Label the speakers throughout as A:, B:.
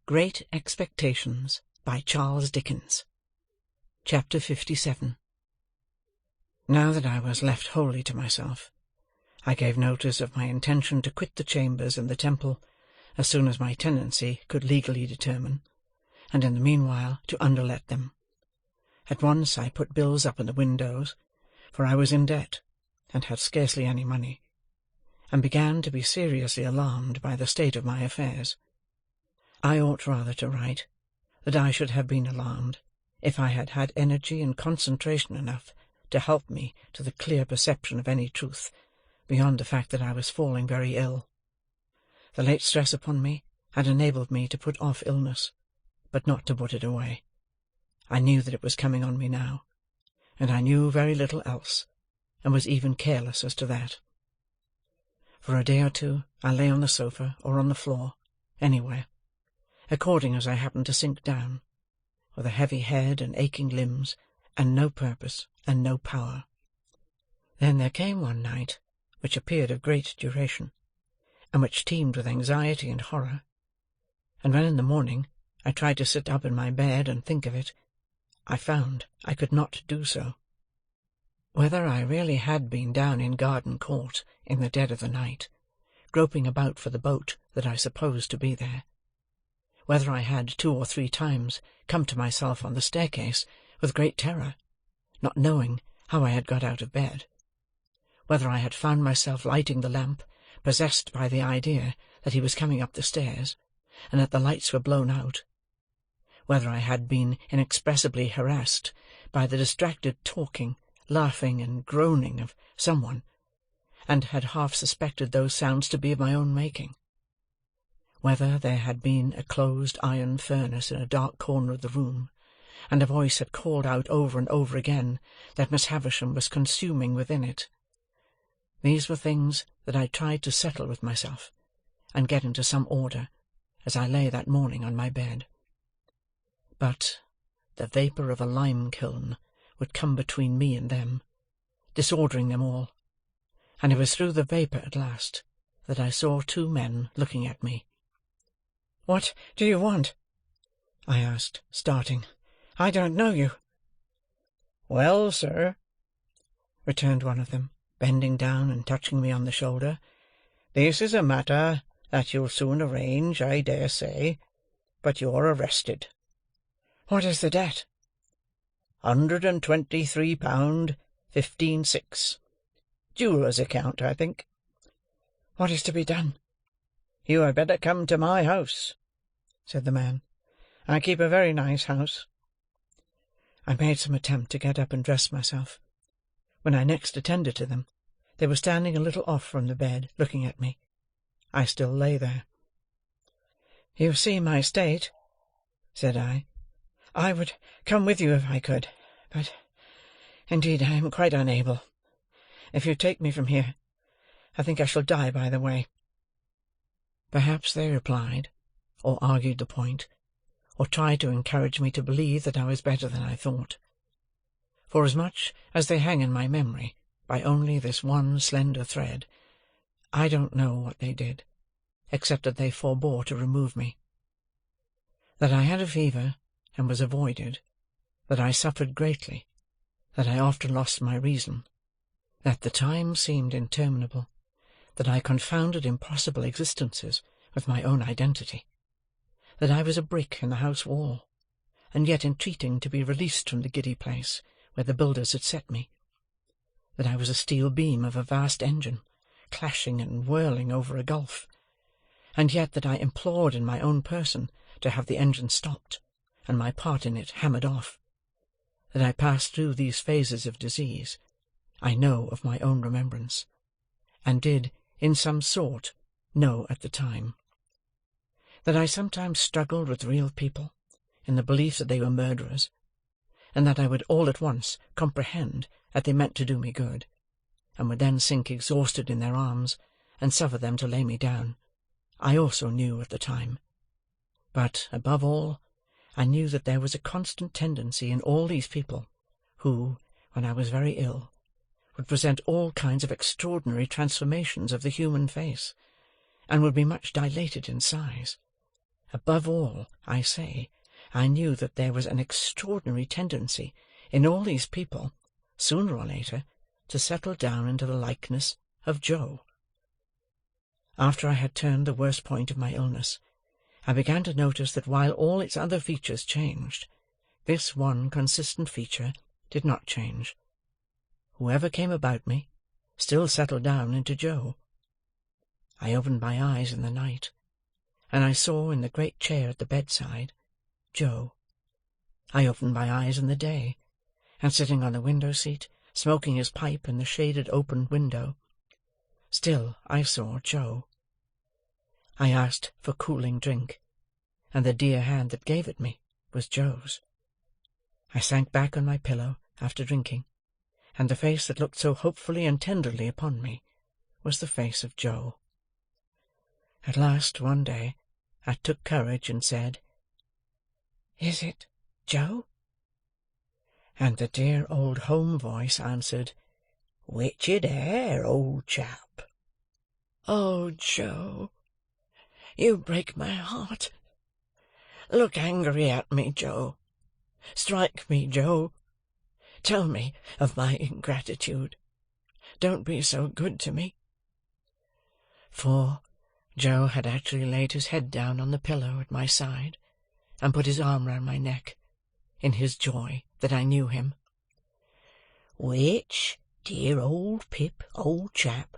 A: Great Expectations by Charles Dickens. Chapter 57. Now that I was left wholly to myself, I gave notice of my intention to quit the chambers in the Temple as soon as my tenancy could legally determine, and in the meanwhile to underlet them. At once I put bills up in the windows, for I was in debt, and had scarcely any money, and began to be seriously alarmed by the state of my affairs. I ought rather to write that I should have been alarmed if I had had energy and concentration enough to help me to the clear perception of any truth, beyond the fact that I was falling very ill. The late stress upon me had enabled me to put off illness, but not to put it away. I knew that it was coming on me now, and I knew very little else, and was even careless as to that. For a day or two I lay on the sofa or on the floor, anywhere, according as I happened to sink down, with a heavy head and aching limbs, and no purpose and no power. Then there came one night, which appeared of great duration, and which teemed with anxiety and horror, and when in the morning I tried to sit up in my bed and think of it, I found I could not do so. Whether I really had been down in Garden Court in the dead of the night, groping about for the boat that I supposed to be there, whether I had 2 or 3 times come to myself on the staircase with great terror, not knowing how I had got out of bed, whether I had found myself lighting the lamp, possessed by the idea that he was coming up the stairs, and that the lights were blown out, whether I had been inexpressibly harassed by the distracted talking, laughing, and groaning of some one, and had half suspected those sounds to be of my own making, whether there had been a closed iron furnace in a dark corner of the room, and a voice had called out over and over again that Miss Havisham was consuming within it. These were things that I tried to settle with myself, and get into some order, as I lay that morning on my bed. But the vapour of a lime-kiln would come between me and them, disordering them all, and it was through the vapour at last that I saw 2 men looking at me. "What do you want?" I asked, starting. "I don't know you." "Well, sir," returned one of them, bending down and touching me on the shoulder, "this is a matter that you'll soon arrange, I dare say, but you're arrested." "What is the debt?" £123, 15/6. Jeweller's account, I think." "What is to be done?" "You had better come to my house," said the man. "I keep a very nice house." I made some attempt to get up and dress myself. When I next attended to them, they were standing a little off from the bed, looking at me. I still lay there. "You see my state," said I. "I would come with you if I could, but indeed I am quite unable. If you take me from here, I think I shall die by the way." Perhaps they replied, or argued the point, or tried to encourage me to believe that I was better than I thought. Forasmuch as they hang in my memory by only this one slender thread, I don't know what they did, except that they forbore to remove me. That I had a fever, and was avoided, that I suffered greatly, that I often lost my reason, that the time seemed interminable, that I confounded impossible existences with my own identity, that I was a brick in the house wall, and yet entreating to be released from the giddy place where the builders had set me, that I was a steel beam of a vast engine, clashing and whirling over a gulf, and yet that I implored in my own person to have the engine stopped, and my part in it hammered off, that I passed through these phases of disease, I know of my own remembrance, and did, in some sort, know at the time. That I sometimes struggled with real people, in the belief that they were murderers, and that I would all at once comprehend that they meant to do me good, and would then sink exhausted in their arms, and suffer them to lay me down, I also knew at the time. But, above all, I knew that there was a constant tendency in all these people, who, when I was very ill, would present all kinds of extraordinary transformations of the human face, and would be much dilated in size, Above all, I say, I knew that there was an extraordinary tendency in all these people, sooner or later, to settle down into the likeness of Joe. After I had turned the worst point of my illness, I began to notice that while all its other features changed, this one consistent feature did not change. Whoever came about me still settled down into Joe. I opened my eyes in the night, and I saw in the great chair at the bedside Joe. I opened my eyes in the day, and sitting on the window-seat, smoking his pipe in the shaded open window, still I saw Joe. I asked for cooling drink, and the dear hand that gave it me was Joe's. I sank back on my pillow after drinking, and the face that looked so hopefully and tenderly upon me was the face of Joe. At last, one day, I took courage and said, "Is it Joe?" And the dear old home voice answered, "Richard Hare, old chap." "Oh, Joe, you break my heart. Look angry at me, Joe. Strike me, Joe. Tell me of my ingratitude. Don't be so good to me." For Joe had actually laid his head down on the pillow at my side, and put his arm round my neck, in his joy that I knew him. "Which, dear old Pip, old chap,"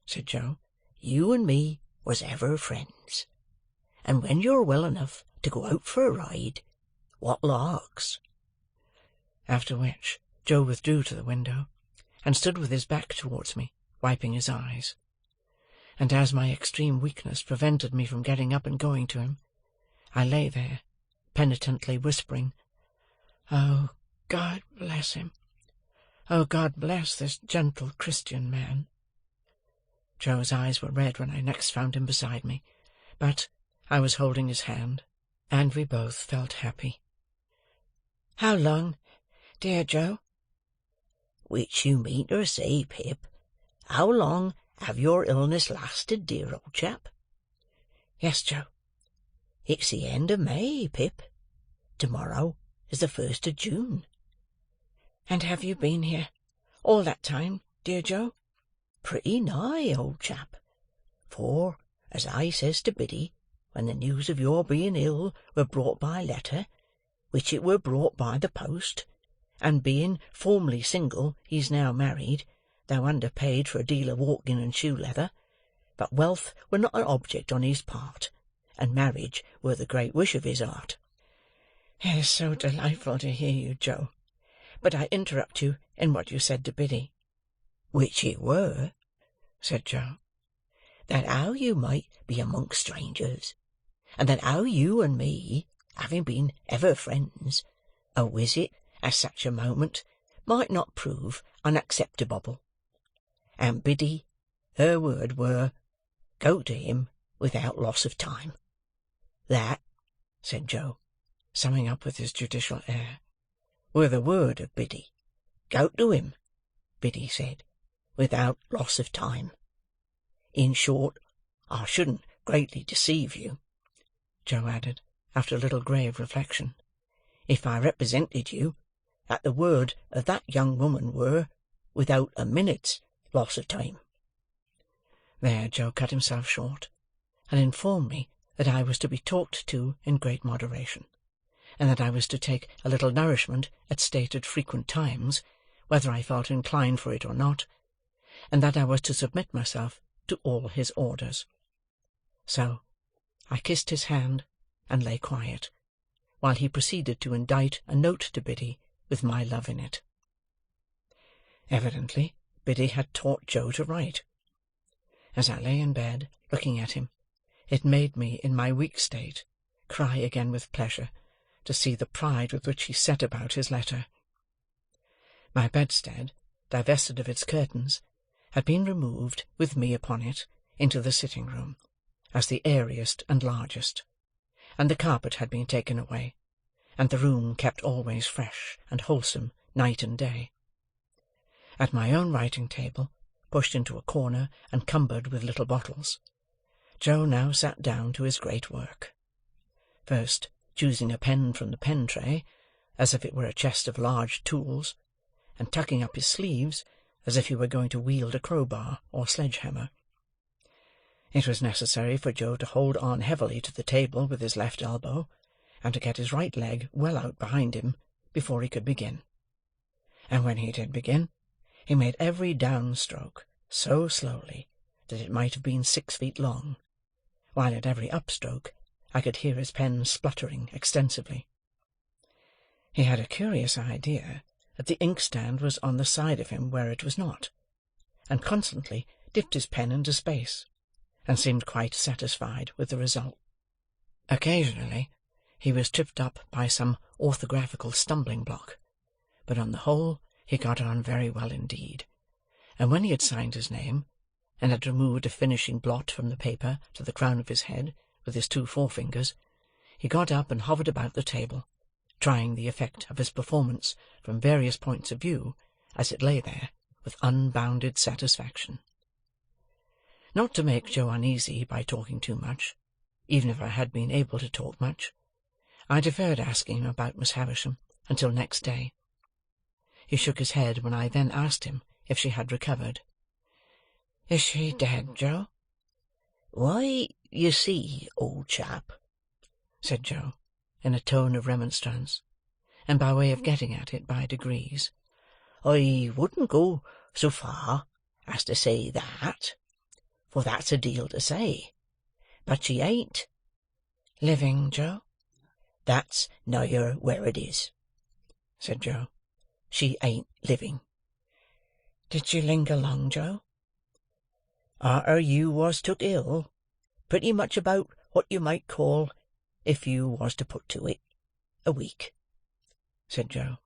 A: said Joe, "you and me was ever friends, and when you're well enough to go out for a ride, what larks." After which Joe withdrew to the window, and stood with his back towards me, wiping his eyes. And as my extreme weakness prevented me from getting up and going to him, I lay there, penitently whispering, "Oh, God bless him! Oh, God bless this gentle Christian man!" Joe's eyes were red when I next found him beside me, but I was holding his hand, and we both felt happy. "How long, dear Joe?"
B: "Which you mean to say, Pip, how long have your illness lasted, dear old chap?"
A: "Yes, Joe."
B: "It's the end of May, Pip. Tomorrow is the 1st of June."
A: "And have you been here all that time, dear Joe?"
B: "Pretty nigh, old chap. For, as I says to Biddy, when the news of your being ill were brought by letter, which it were brought by the post, and being formerly single he's now married, though underpaid for a deal of walking and shoe leather, but wealth were not an object on his part, and marriage were the great wish of his heart."
A: "It is so delightful to hear you, Joe, but I interrupt you in what you said to Biddy."
B: "Which it were,"
A: said Joe,
B: "that how you might be amongst strangers, and that how you and me, having been ever friends, a visit at such a moment might not prove unacceptable. And Biddy, her word were, go to him without loss of time. That," said Joe, summing up with his judicial air, "were the word of Biddy. Go to him, Biddy said, without loss of time. In short, I shouldn't greatly deceive you," Joe added, after a little grave reflection, "if I represented you that the word of that young woman were, without a minute's loss of time." There Joe cut himself short, and informed me that I was to be talked to in great moderation, and that I was to take a little nourishment at stated frequent times, whether I felt inclined for it or not, and that I was to submit myself to all his orders. So I kissed his hand and lay quiet, while he proceeded to indite a note to Biddy with my love in it. Evidently Biddy had taught Joe to write. As I lay in bed, looking at him, it made me, in my weak state, cry again with pleasure to see the pride with which he set about his letter. My bedstead, divested of its curtains, had been removed, with me upon it, into the sitting-room, as the airiest and largest, and the carpet had been taken away, and the room kept always fresh and wholesome night and day. At my own writing-table, pushed into a corner and cumbered with little bottles, Joe now sat down to his great work.
A: first choosing a pen from the pen-tray, as if it were a chest of large tools, and tucking up his sleeves, as if he were going to wield a crowbar or sledge-hammer. It was necessary for Joe to hold on heavily to the table with his left elbow, and to get his right leg well out behind him, before he could begin. And when he did begin, he made every down-stroke so slowly that it might have been 6 feet long, while at every upstroke I could hear his pen spluttering extensively. He had a curious idea that the inkstand was on the side of him where it was not, and constantly dipped his pen into space, and seemed quite satisfied with the result. Occasionally he was tripped up by some orthographical stumbling-block, but on the whole he got on very well indeed, and when he had signed his name, and had removed a finishing blot from the paper to the crown of his head with his 2 forefingers, he got up and hovered about the table, trying the effect of his performance from various points of view, as it lay there, with unbounded satisfaction. Not to make Joe uneasy by talking too much, even if I had been able to talk much, I deferred asking him about Miss Havisham until next day. He shook his head when I then asked him if she had recovered. "Is she dead, Joe?"
B: "Why, you see, old chap,"
A: said Joe, in a tone of remonstrance, and by way of getting at it by degrees,
B: "I wouldn't go so far as to say that, for that's a deal to say. But she ain't."
A: "Living, Joe?"
B: "That's nigher where it is,"
A: said Joe.
B: "She ain't living."
A: "Did she linger long, Joe?"
B: "Arter you was took ill, pretty much about what you might call, if you was to put to it, a week,"
A: said Joe,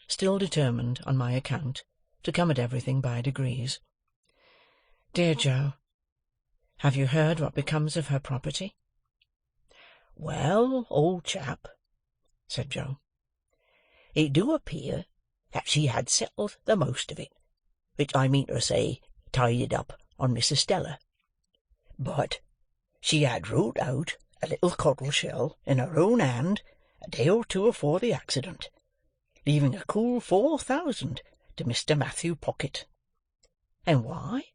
A: still determined, on my account, to come at everything by degrees. "Dear Joe, have you heard what becomes of her property?"
B: "Well, old chap,"
A: said Joe,
B: "it do appear that she had settled the most of it, which I mean to say tied up on Miss Estella. But she had wrote out a little codle-shell in her own hand a day or 2 afore the accident, leaving a cool 4,000 to Mr. Matthew Pocket. And why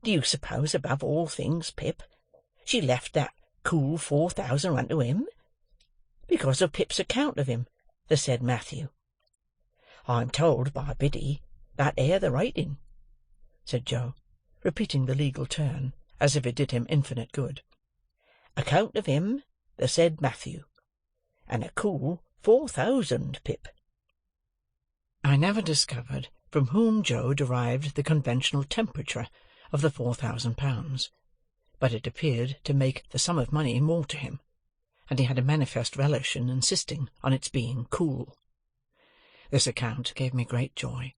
B: do you suppose, above all things, Pip, she left that cool 4,000 unto him? Because of Pip's account of him, the said Matthew. I'm told by Biddy that air the writing," said Joe, repeating the legal turn, as if it did him infinite good. "Account of him, the said Matthew, and a cool 4,000, Pip."
A: I never discovered from whom Joe derived the conventional temperature of the £4,000, but it appeared to make the sum of money more to him, and he had a manifest relish in insisting on its being cool. This account gave me great joy,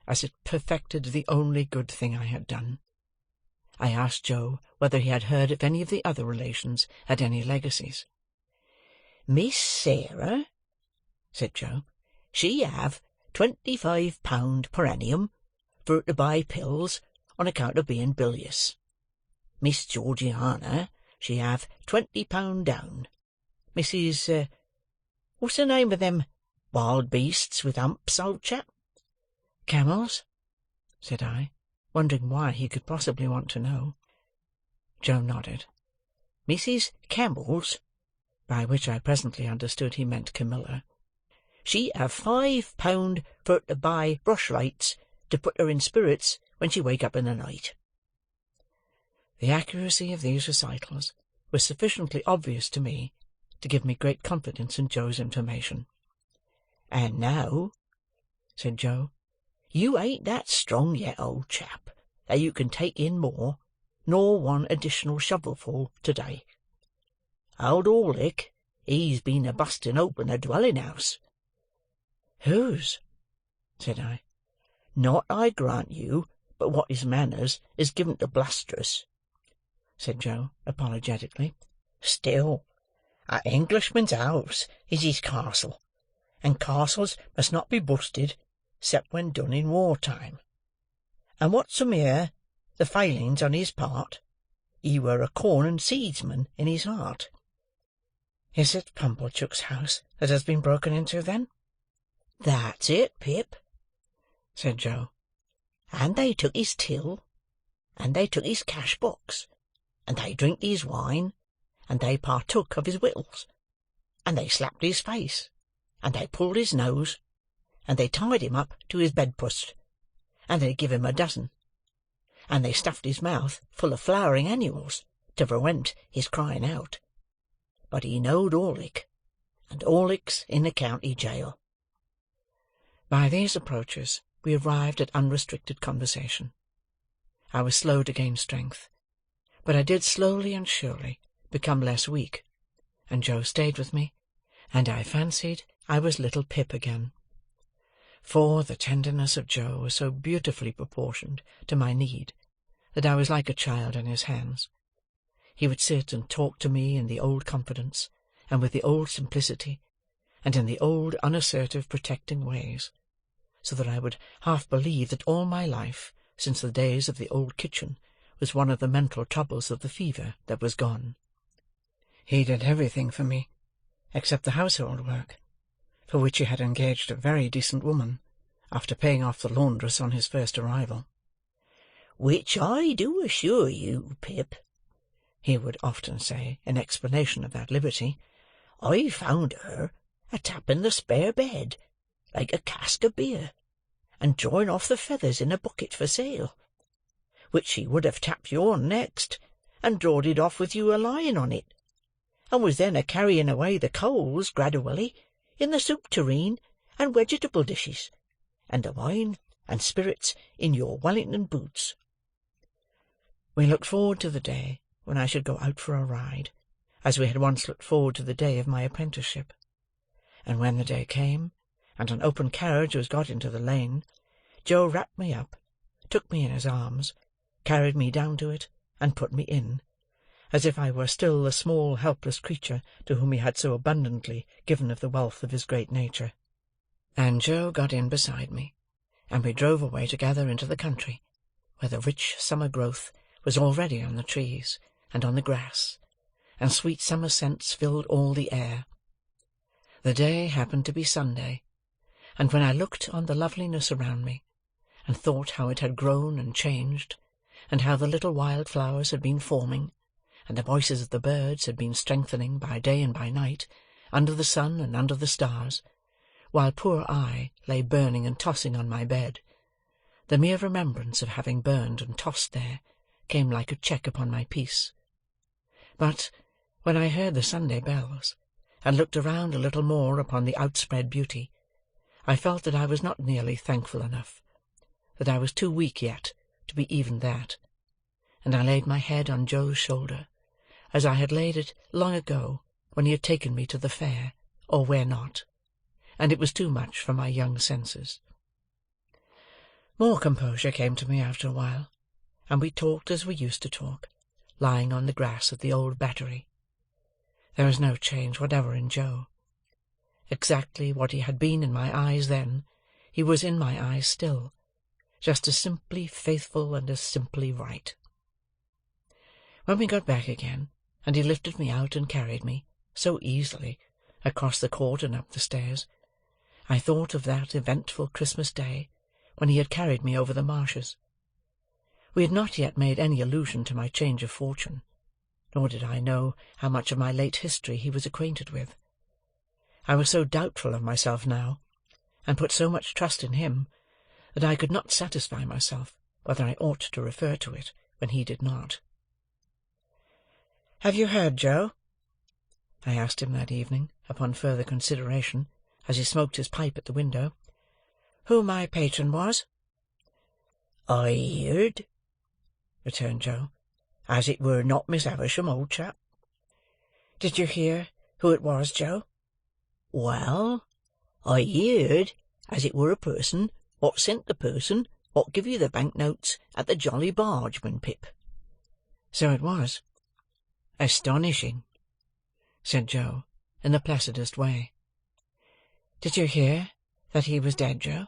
A: as it perfected the only good thing I had done. I asked Joe whether he had heard if any of the other relations had any legacies.
B: "Miss Sarah," said Joe, "she have £25 per annum for to buy pills on account of being bilious. Miss Georgiana, she have £20 down. Mrs. What's the name of them wild beasts with humps, old chap?"
A: "Camels," said I, wondering why he could possibly want to know. Joe nodded.
B: "Mrs. Campbell's,"
A: by which I presently understood he meant Camilla,
B: "she have £5 for to buy brush-lights to put her in spirits when she wake up in the night."
A: The accuracy of these recitals was sufficiently obvious to me to give me great confidence in Joe's information.
B: "And now,"
A: said Joe,
B: "you ain't that strong yet, old chap, that you can take in more nor one additional shovelful to-day. Old Orlick, he's been a-busting open a dwelling-house."
A: "Whose?" said I.
B: "Not, I grant you, but what his manners is given to blusterous," said Joe, apologetically. "Still, a Englishman's house is his castle, and castles must not be busted, 'cept when done in war-time. And whatsome'er the failings on his part, he were a corn and seedsman in his heart."
A: Is it Pumblechook's house that has been broken into, then?"
B: "That's it, Pip,"
A: said Joe.
B: "And they took his till, and they took his cash-box, and they drinked his wine, and they partook of his wittles, and they slapped his face, and they pulled his nose, and they tied him up to his bedpost, and they give him a dozen, and they stuffed his mouth full of flowering annuals to prevent his crying out. But he knowed Orlick, and Orlick's in the county jail."
A: By these approaches we arrived at unrestricted conversation. I was slow to gain strength, but I did slowly and surely become less weak, and Joe stayed with me, and I fancied I was little Pip again. For the tenderness of Joe was so beautifully proportioned to my need that I was like a child in his hands. He would sit and talk to me in the old confidence, and with the old simplicity, and in the old unassertive protecting ways, so that I would half believe that all my life, since the days of the old kitchen, was one of the mental troubles of the fever that was gone. He did everything for me, except the household work, for which he had engaged a very decent woman, after paying off the laundress on his first arrival.
B: "Which I do assure you, Pip,"
A: he would often say, in explanation of that liberty,
B: "I found her a-tapping the spare bed, like a cask of beer, and drawing off the feathers in a bucket for sale, which she would have tapped yourn next, and drawed it off with you a-lying on it, and was then a-carrying away the coals gradually in the soup tureen and vegetable dishes, and the wine and spirits in your Wellington boots."
A: We looked forward to the day when I should go out for a ride, as we had once looked forward to the day of my apprenticeship. And when the day came, and an open carriage was got into the lane, Joe wrapped me up, took me in his arms, carried me down to it, and put me in, as if I were still the small helpless creature to whom he had so abundantly given of the wealth of his great nature. And Joe got in beside me, and we drove away together into the country, where the rich summer growth was already on the trees and on the grass, and sweet summer scents filled all the air. The day happened to be Sunday, and when I looked on the loveliness around me, and thought how it had grown and changed, and how the little wild flowers had been forming, and the voices of the birds had been strengthening by day and by night, under the sun and under the stars, while poor I lay burning and tossing on my bed, the mere remembrance of having burned and tossed there came like a check upon my peace. But, when I heard the Sunday bells, and looked around a little more upon the outspread beauty, I felt that I was not nearly thankful enough, that I was too weak yet to be even that, and I laid my head on Joe's shoulder, as I had laid it long ago when he had taken me to the fair, or where not, and it was too much for my young senses. More composure came to me after a while, and we talked as we used to talk, lying on the grass at the old Battery. There was no change whatever in Joe. Exactly what he had been in my eyes then, he was in my eyes still, just as simply faithful and as simply right. When we got back again, and he lifted me out and carried me, so easily, across the court and up the stairs, I thought of that eventful Christmas day, when he had carried me over the marshes. We had not yet made any allusion to my change of fortune, nor did I know how much of my late history he was acquainted with. I was so doubtful of myself now, and put so much trust in him, that I could not satisfy myself whether I ought to refer to it when he did not. "Have you heard, Joe?" I asked him that evening, upon further consideration, as he smoked his pipe at the window, "who my patron was?" "I heard," returned Joe, "as it were not Miss Havisham, old chap." "Did you hear who it was, Joe?"
B: "Well, I heard as it were a person what sent the person what give you the bank-notes at the Jolly Bargeman, Pip."
A: "So it was." "Astonishing," said Joe, in the placidest way. "Did you hear that he was dead, Joe?"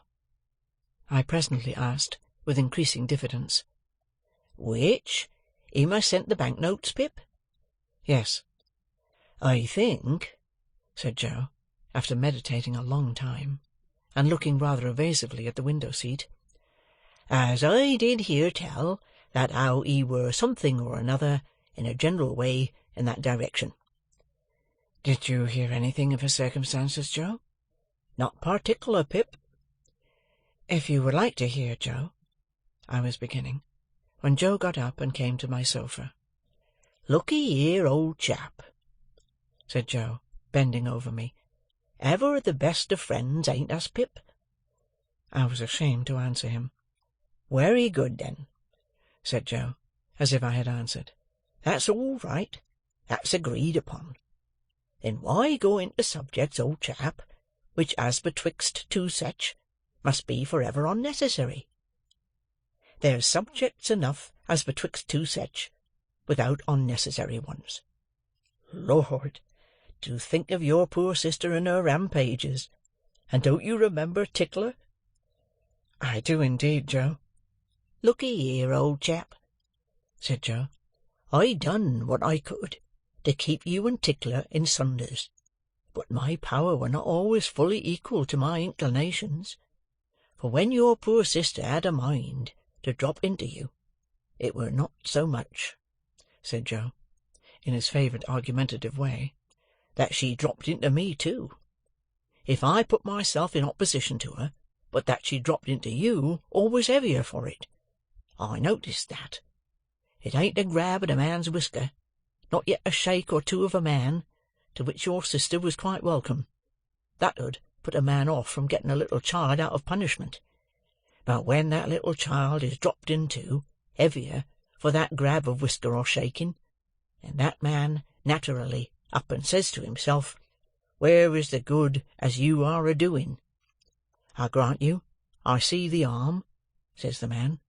A: I presently asked, with increasing diffidence.
B: "Which? Him as sent the bank-notes, Pip?"
A: "Yes."
B: "I think," said Joe, after meditating a long time, and looking rather evasively at the window-seat, "as I did hear tell that how he were something or another, in a general way, in that direction."
A: "Did you hear anything of his circumstances, Joe?"
B: "Not particular, Pip."
A: "If you would like to hear, Joe," I was beginning, when Joe got up and came to my sofa.
B: "Look'ee here, old chap,"
A: said Joe, bending over me.
B: "Ever the best of friends, ain't us, Pip?"
A: I was ashamed to answer him.
B: "Wery good, then,"
A: said Joe, as if I had answered.
B: "That's all right. That's agreed upon. Then why go into subjects, old chap, which, as betwixt two sech, must be for ever unnecessary? There's subjects enough as betwixt two sech, without unnecessary ones. Lord, do think of your poor sister and her rampages, and don't you remember Tickler?"
A: "I do indeed, Joe."
B: "Look'ee here, old chap," said Joe, "I done what I could to keep you and Tickler in sunders, but my power were not always fully equal to my inclinations, for when your poor sister had a mind to drop into you, it were not so much," said Joe, in his favourite argumentative way, "that she dropped into me too. If I put myself in opposition to her, but that she dropped into you, all was heavier for it. I noticed that. It ain't a grab at a man's whisker, not yet a shake or two of a man, to which your sister was quite welcome. That 'ud put a man off from getting a little child out of punishment. But when that little child is dropped into, heavier, for that grab of whisker or shaking, and that man naturally up and says to himself, 'Where is the good as you are a-doing?' 'I grant you, I see the harm,' says the man,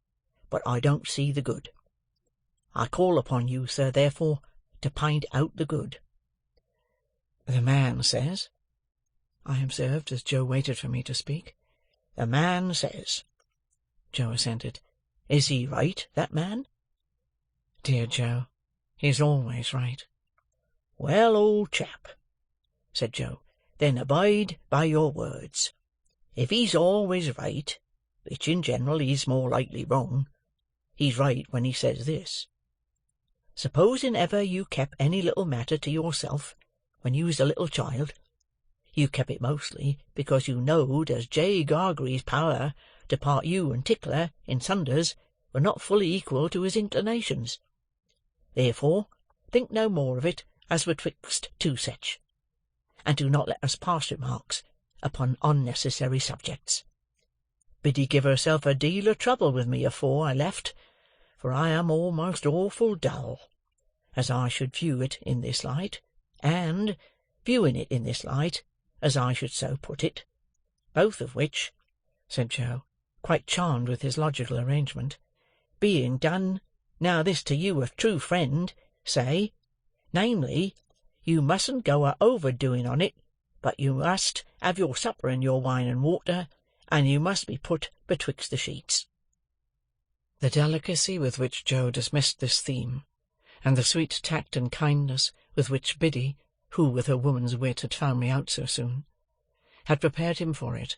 B: 'but I don't see the good. I call upon you, sir, therefore, to pint out the good.'"
A: "The man says," I observed, as Joe waited for me to speak.
B: "The man says," Joe assented. "Is he right, that man?"
A: "Dear Joe, he's always right."
B: "Well, old chap," said Joe, "then abide by your words. If he's always right, which in general he's more likely wrong, he's right when he says this. Supposing ever you kep any little matter to yourself when you was a little child, you kep it mostly because you knowed as J. Gargery's power to part you and Tickler in sunders were not fully equal to his inclinations. Therefore, think no more of it as betwixt two sech, and do not let us pass remarks upon unnecessary subjects. Biddy give herself a deal of trouble with me afore I left, for I am almost awful dull, as I should view it in this light, and, viewing it in this light, as I should so put it, both of which," said Joe, quite charmed with his logical arrangement, "being done, now this to you a true friend, say, namely, you mustn't go a-overdoing on it, but you must have your supper and your wine and water, and you must be put betwixt the sheets."
A: The delicacy with which Joe dismissed this theme, and the sweet tact and kindness with which Biddy, who with her woman's wit had found me out so soon, had prepared him for it,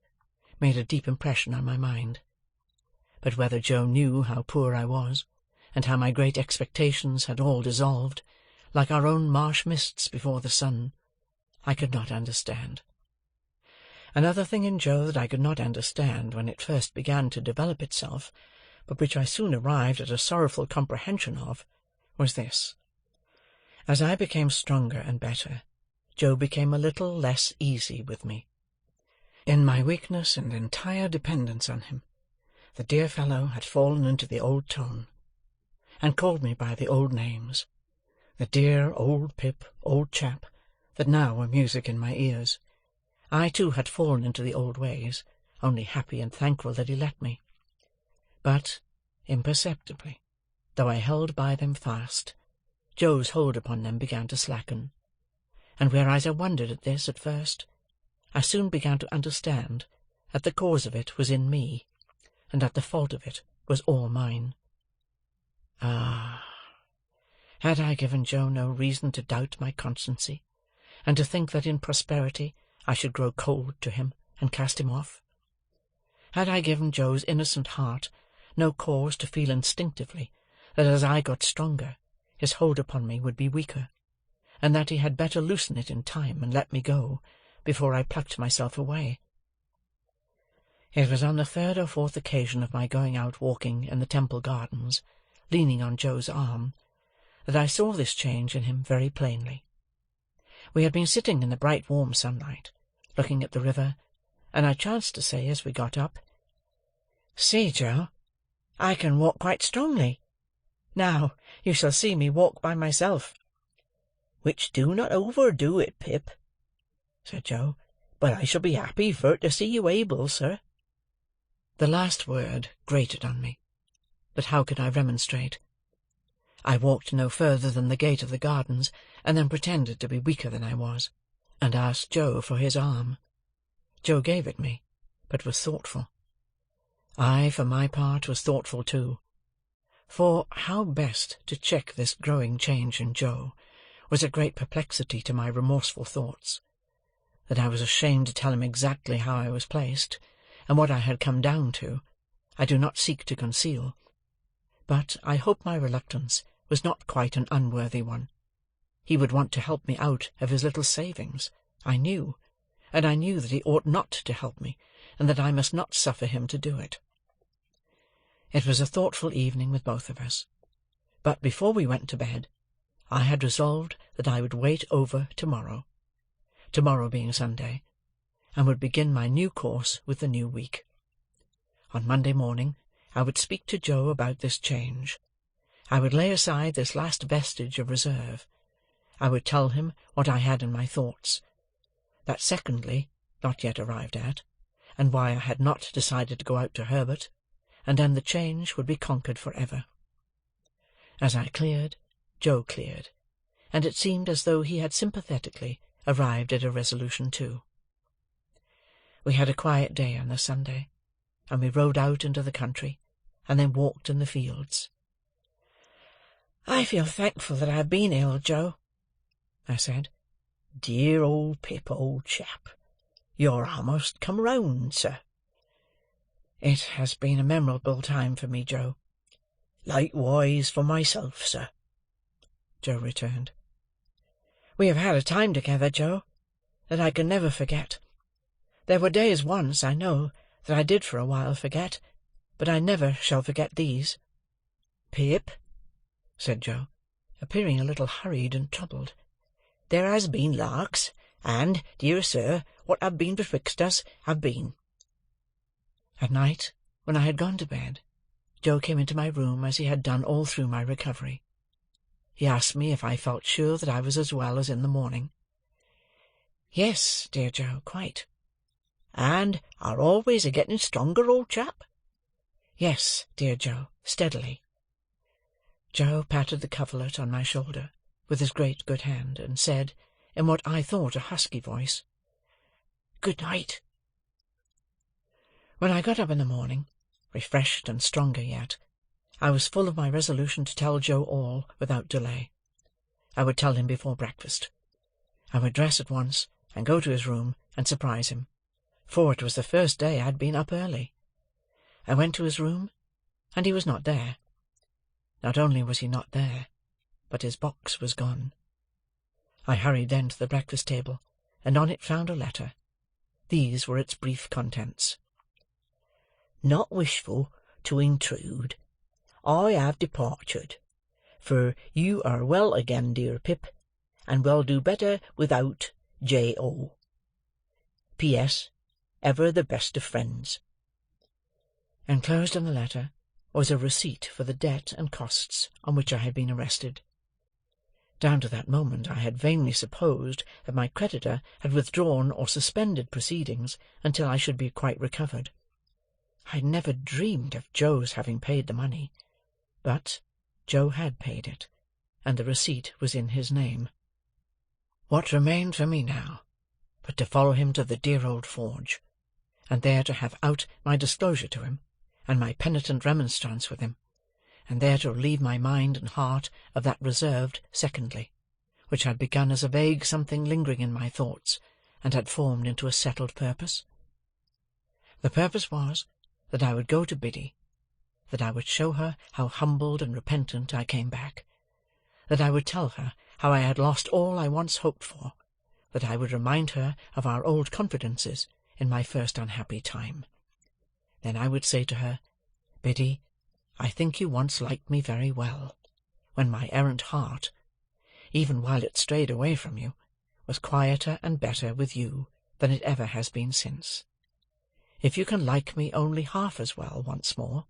A: made a deep impression on my mind. But whether Joe knew how poor I was, and how my great expectations had all dissolved, like our own marsh mists before the sun, I could not understand. Another thing in Joe that I could not understand when it first began to develop itself, but which I soon arrived at a sorrowful comprehension of, was this. As I became stronger and better, Joe became a little less easy with me. In my weakness and entire dependence on him, the dear fellow had fallen into the old tone, and called me by the old names, the dear old Pip, old chap, that now were music in my ears. I too had fallen into the old ways, only happy and thankful that he let me. But, imperceptibly, though I held by them fast, Joe's hold upon them began to slacken, and whereas I wondered at this at first, I soon began to understand that the cause of it was in me, and that the fault of it was all mine. Ah! Had I given Joe no reason to doubt my constancy, and to think that in prosperity I should grow cold to him and cast him off? Had I given Joe's innocent heart no cause to feel instinctively that as I got stronger, his hold upon me would be weaker, and that he had better loosen it in time and let me go, before I plucked myself away? It was on the third or fourth occasion of my going out walking in the Temple Gardens, leaning on Joe's arm, that I saw this change in him very plainly. We had been sitting in the bright warm sunlight, looking at the river, and I chanced to say as we got up, "See, Joe, I can walk quite strongly. Now you shall see me walk by myself."
B: "Which do not overdo it, Pip," said Joe, "but I shall be happy for to see you able, sir."
A: The last word grated on me, but how could I remonstrate? I walked no further than the gate of the gardens, and then pretended to be weaker than I was, and asked Joe for his arm. Joe gave it me, but was thoughtful. I, for my part, was thoughtful too, for how best to check this growing change in Joe was a great perplexity to my remorseful thoughts. That I was ashamed to tell him exactly how I was placed, and what I had come down to, I do not seek to conceal, but I hope my reluctance was not quite an unworthy one. He would want to help me out of his little savings, I knew, and I knew that he ought not to help me, and that I must not suffer him to do it. It was a thoughtful evening with both of us, but before we went to bed, I had resolved that I would wait over tomorrow being Sunday, and would begin my new course with the new week. On Monday morning I would speak to Joe about this change. I would lay aside this last vestige of reserve. I would tell him what I had in my thoughts, that secondly, not yet arrived at, and why I had not decided to go out to Herbert, and then the change would be conquered for ever. As I cleared, Joe cleared, and it seemed as though he had sympathetically arrived at a resolution too. We had a quiet day on the Sunday, and we rode out into the country, and then walked in the fields. "I feel thankful that I have been ill, Joe," I said.
B: "Dear old Pip, old chap, you're almost come round, sir."
A: "It has been a memorable time for me, Joe."
B: "Likewise for myself, sir,"
A: Joe returned. "We have had a time together, Joe, that I can never forget. There were days once, I know, that I did for a while forget, but I never shall forget these."
B: "Pip,"
A: said Joe, appearing a little hurried and troubled,
B: "there has been larks, and, dear sir, what have been betwixt us have been."
A: At night, when I had gone to bed, Joe came into my room as he had done all through my recovery. He asked me if I felt sure that I was as well as in the morning. "Yes, dear Joe, quite."
B: "And are always a-getting stronger, old chap?"
A: "Yes, dear Joe, steadily." Joe patted the coverlet on my shoulder with his great good hand, and said, in what I thought a husky voice, "Good night." When I got up in the morning, refreshed and stronger yet, I was full of my resolution to tell Joe all without delay. I would tell him before breakfast. I would dress at once, and go to his room, and surprise him, for it was the first day I had been up early. I went to his room, and he was not there. Not only was he not there, but his box was gone. I hurried then to the breakfast table, and on it found a letter. These were its brief contents.
B: "Not wishful to intrude, I have departed, for you are well again, dear Pip, and will do better without J.O. P.S. Ever the best of friends."
A: Enclosed in the letter was a receipt for the debt and costs on which I had been arrested. Down to that moment I had vainly supposed that my creditor had withdrawn or suspended proceedings until I should be quite recovered. I had never dreamed of Joe's having paid the money, but Joe had paid it, and the receipt was in his name. What remained for me now but to follow him to the dear old forge, and there to have out my disclosure to him, and my penitent remonstrance with him, and there to relieve my mind and heart of that reserved secondly, which had begun as a vague something lingering in my thoughts, and had formed into a settled purpose? The purpose was, that I would go to Biddy, that I would show her how humbled and repentant I came back, that I would tell her how I had lost all I once hoped for, that I would remind her of our old confidences in my first unhappy time. Then I would say to her, Biddy, I think you once liked me very well, when my errant heart, even while it strayed away from you, was quieter and better with you than it ever has been since. If you can like me only half as well once more,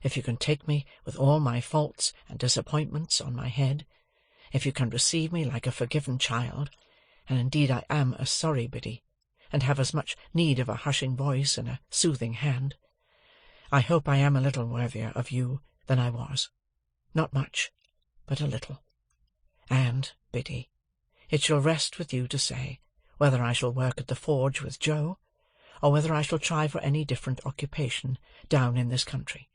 A: if you can take me with all my faults and disappointments on my head, if you can receive me like a forgiven child, and indeed I am a sorry Biddy, and have as much need of a hushing voice and a soothing hand, I hope I am a little worthier of you than I was, not much, but a little. And, Biddy, it shall rest with you to say whether I shall work at the forge with Joe, or whether I shall try for any different occupation down in this country,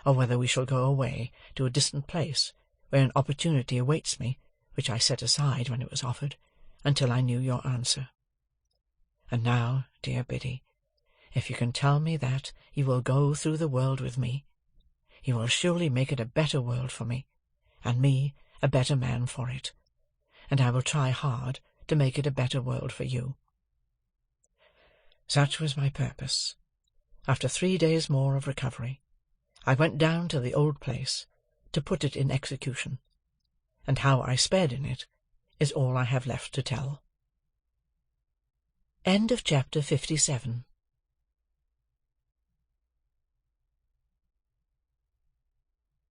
A: or whether we shall go away to a distant place where an opportunity awaits me, which I set aside when it was offered, until I knew your answer. And now, dear Biddy, if you can tell me that you will go through the world with me, you will surely make it a better world for me, and me a better man for it, and I will try hard to make it a better world for you. Such was my purpose. After 3 days more of recovery, I went down to the old place to put it in execution, and how I sped in it is all I have left to tell. End of chapter 57.